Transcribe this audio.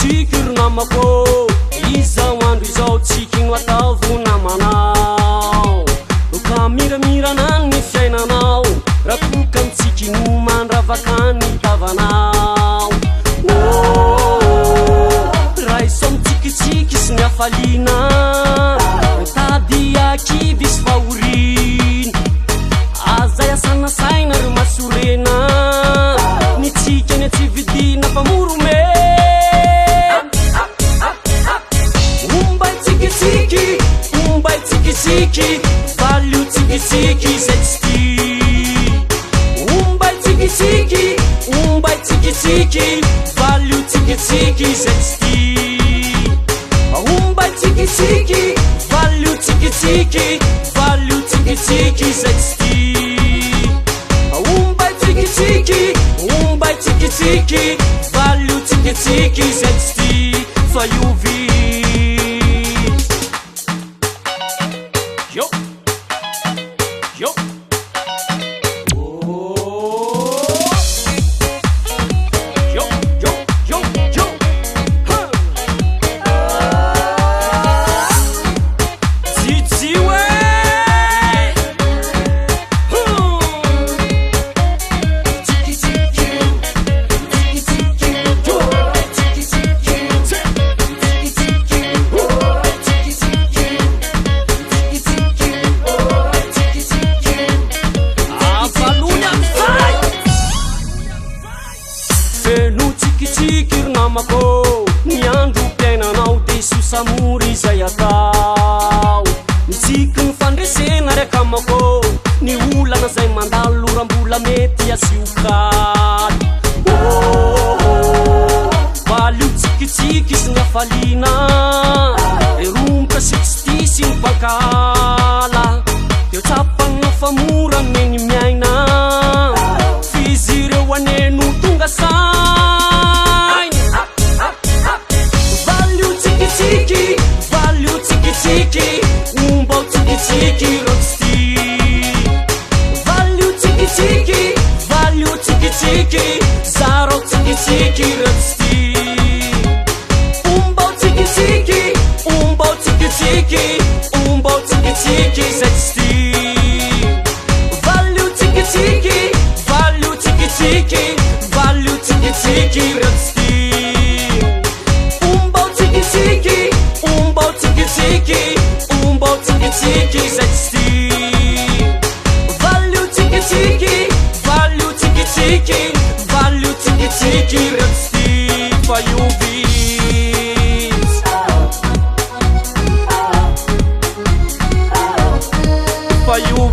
tikitikiry namako izao andro izao tsikino ataovy namanao ka miramirana ny fiainanao raha toka mitsikino mandravakany tavanao raha iso mitsikitsiky sy ny afaliana tady akivy sy fahoriny azay asanasaina ry masorena nitsikany tsy vidina mpamorome omba itsikitsiki valio tsikitsiki zay tsy ty omba itsikitsiki valio tsikitsiki zay tsy ty omba itsikitsiki valio tsikitsiki zay tsy ty omba itsikitsiki valio tsikitsiki zay tsy ty fa iovy tikitikiry namako miandro mpiainanao de sosamory zay atao mitsiky ny fandresena raka amako ny olana zay mandalo rambola mety asiokady valio tsikitsiky sy ny afaliana eromboka sitsity sy ny pankala teo tsapanina famora meny miaina fizy ireo aneno tonga sa umbo tsikitsiki rosti valio tsikitsiki zaro tsikitsiki rosti umbo tsikitsiki zesti valio tsikitsiki rosti umbo tsikitsiki zay tsy ty valio tsikitsiki reo tsy ty fa iovy fa iovy